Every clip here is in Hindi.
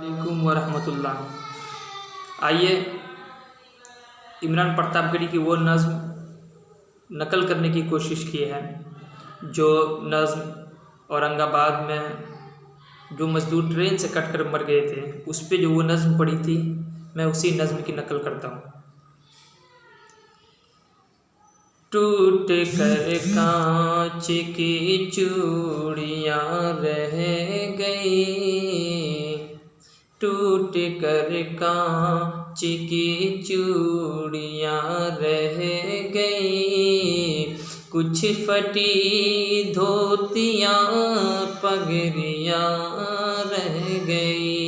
वालेकुम वरहमतुल्लाह। आइए इमरान प्रतापगढ़ी की वो नज़्म नकल करने की कोशिश की है जो नज़्म औरंगाबाद में जो मज़दूर ट्रेन से कट कर मर गए थे उस पे जो वो नज़्म पढ़ी थी, मैं उसी नज़्म की नकल करता हूँ। टूट कर कांच की चूड़ियाँ रह गई, टूट कर कांच की चूड़ियाँ रह गई, कुछ फटी धोतियाँ पगड़ियाँ रह गई।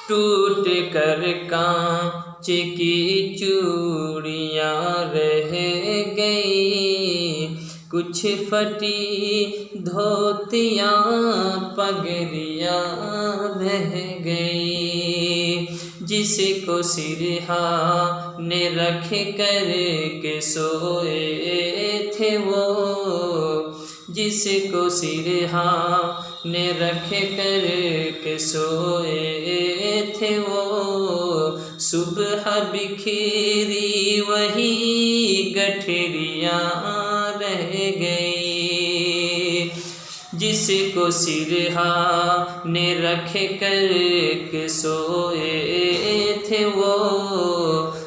टूट कर कांच की चूड़ियाँ रह गई, कुछ फटी धोतियाँ पगड़ियाँ रह गई। जिसको सिरहा ने रख कर के सोए थे वो, जिसको सिरहा ने रख कर के सोए थे वो, सुबह बिखरी वही गठरियाँ रह गई। जिसको सिरहा ने रख कर के सोए थे वो,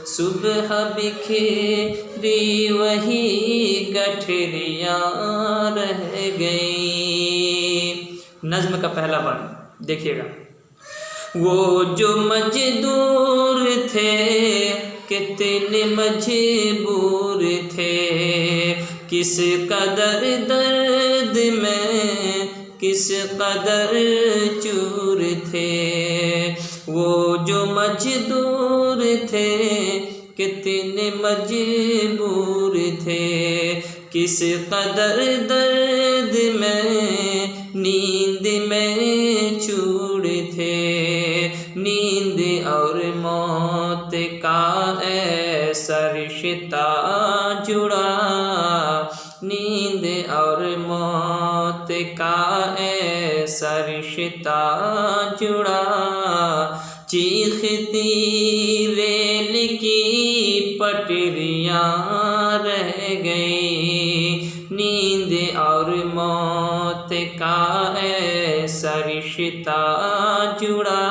सुबह बिखरी वही गठरियाँ रह गई। नज़्म का पहला बार देखिएगा। वो जो मजदूर थे कितने मजबूर थे, किस कदर दर्द में किस कदर चूर थे। वो जो मजदूर थे कितने मजबूर थे, किस कदर दर्द में नींद में चूर थे। नींद और मौत का ऐसा रिश्ता जुड़ा, नींद और मौत का ऐसा रिश्ता जुड़ा। चीखती रेल की पटरियाँ रह गई, नींद और मौत का ऐसा रिश्ता जुड़ा।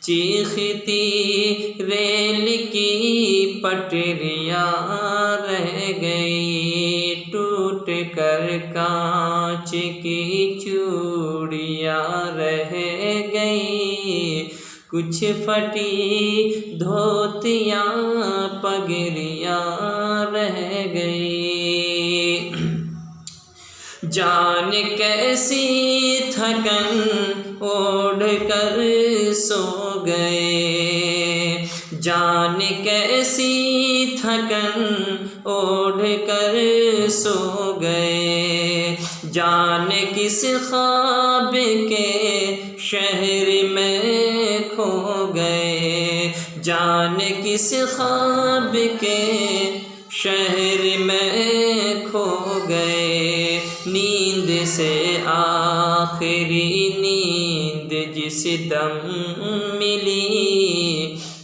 चीखती रेल की पटरियाँ रह गई, टूट कर कांच की चूड़ियाँ रह गई, कुछ फटी धोतियाँ पगड़ियाँ रह गई। जान कैसी थकन ओढ़ कर सो गए, जान कैसी थकन ओढ़ कर सो गए। जान किस ख्वाब के शहर में खो गए, जान किस ख्वाब के शहर में खो गए। नींद से आखिरी नींद जिस दम मिली,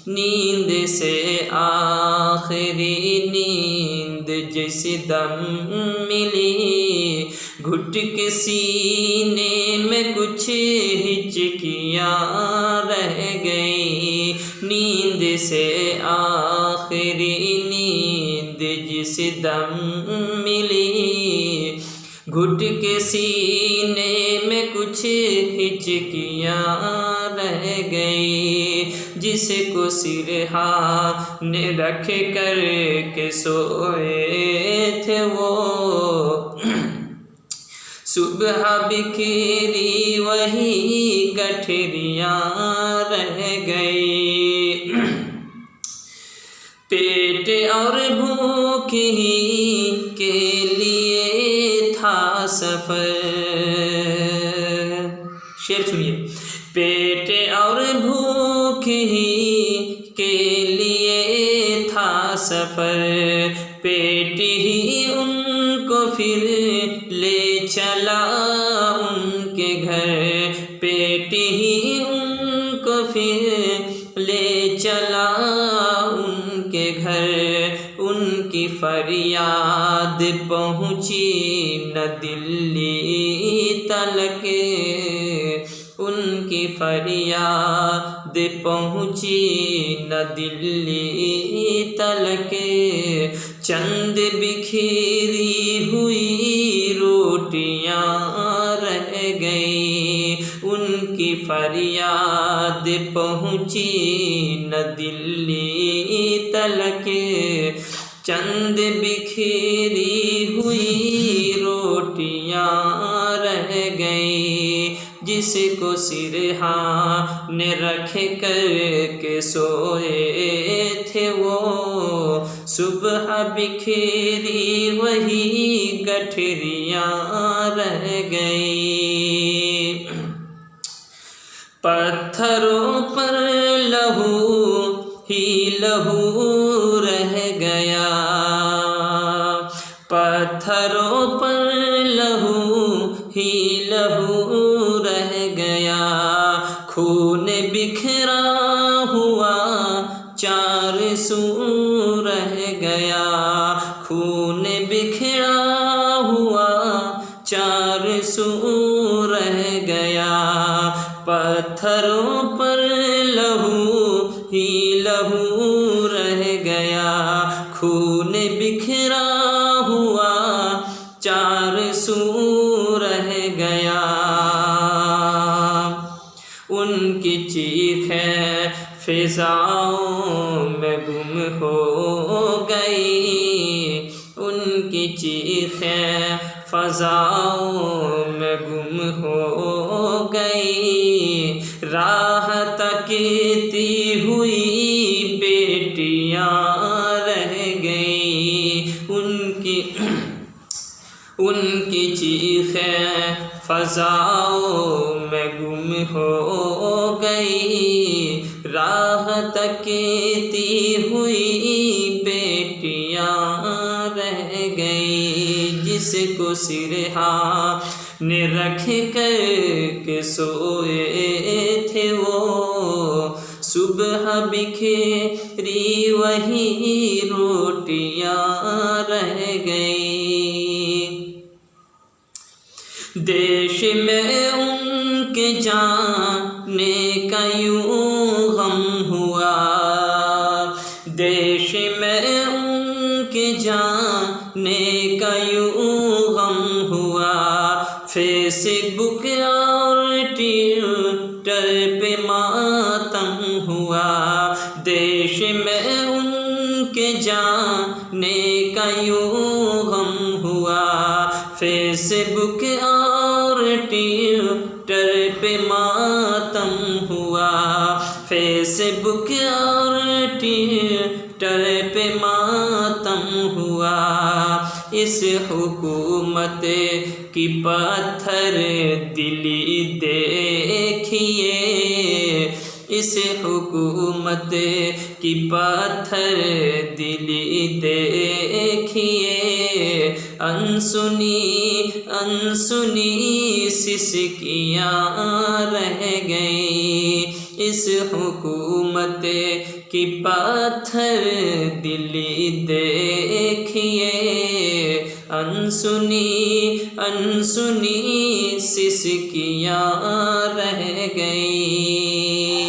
नींद से आखिरी नींद जिस दम मिली, घुट के सीने में कुछ हिचकियाँ रह गई। नींद से आखिरी नींद जिस दम मिली, घुट के सीने में कुछ हिचकियाँ रह गई। जिसको सिरहा ने रख कर के सोए थे वो, सुबह बिखरी वही गठरियाँ रह गई। पेट और भूख ही के लिए था सफर, शेर सुनिए। पेट और भूख ही के लिए था सफर, पेट ही उनको फिर ले चला उनके घर। घर, पेट ही उनको फिर ले चला उनके घर। उनकी फरियाद पहुँची न दिल्ली तलक, उनकी फरियाद पहुँची न दिल्ली तलक। चंद बिखरी हुई रोटियां रह गई, उनकी फरियाद पहुँची न दिल्ली तलक। चंद बिखरी हुई रोटियां रह गई, जिसको सिरहाने रख कर के सोए थे वो, सुबह बिखरी वही गठरियां रह गई। पत्थरों पर लहू ही लहू रह गया, पत्थरों पर लहू ही लहू रह गया। खून बिखरा हुआ चार सू रह गया, खून बिखरा हुआ चार सू रह गया। पत्थरों पर लहू ही लहू रह गया, खून बिखरा हुआ चार सू रह गया। उनकी चीखें फिजाओं में गुम हो गई, उनकी चीखें फजाओं में गुम हो गई। राह तकती हुई बेटियां रह गई, उनकी चीखें फजाओं में गुम हो गई। राह तकती हुई बेटियां रह गई, जिसको सिरहाने रख कर के सोए थे वो, सुबह बिखरी वही रोटियां रह गई। देश में उनके जाने का यूं गम हुआ, देश में उनके जाने का यूं गम हुआ। फेसबुक और ट्विटर पे मातम हुआ, देश में उनके जाने का यूं गम हुआ। फेसबुक और ट्विटर पे मातम हुआ, फेसबुक और ट्विटर पे मातम हुआ। इस हुकूमत की पत्थर दिली देखिए, इस हुकूमत की पत्थर दिली देखिए। अनसुनी अनसुनी सिसकियां रह गई, इस हुकूमत की पत्थर दिली देखिए। अनसुनी अनसुनी सिसकियां रह गई।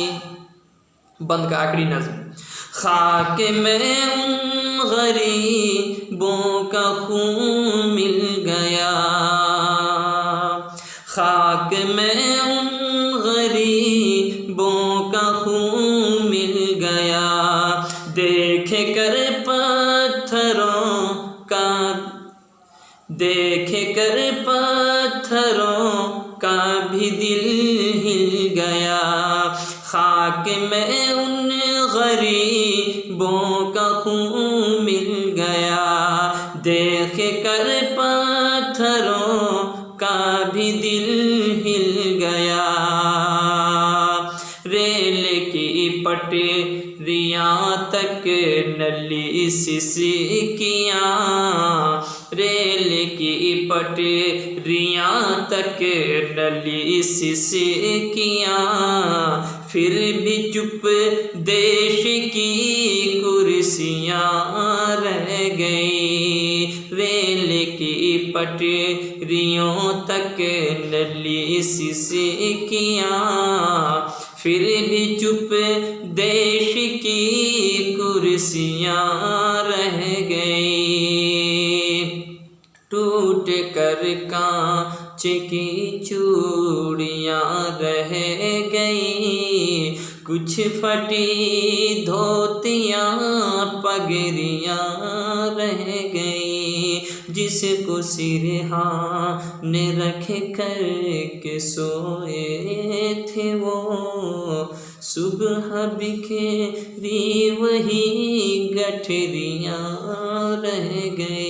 बंद का आखिरी नज़्म। खाक में उन गरीबों का खून मिल गया, खाक में उन गरीबों का खून मिल गया। देख कर पत्थरों का, देख कर पत्थरों का भी दिल हिल गया। खाक में उन गरीबों का खून मिल गया। देख कर पत्थरों का भी दिल हिल गया। रेल की पटरियां तक नली सिसकियां, रेल की पटरियां तक तक नली सिसकियाँ, फिर भी चुप देश की कुर्सियाँ रह गई। रेल की पटरियों तक नली सिसकियाँ, फिर भी चुप देश की कुर्सियाँ रह गई। टूट कर कांच की चूड़ियाँ रह गई, कुछ फटी धोतियाँ पगड़ियाँ रह गई। जिसको सिरहाने रख कर के सोए थे वो, सुबह बिखेरी वही गठरियाँ रह गई।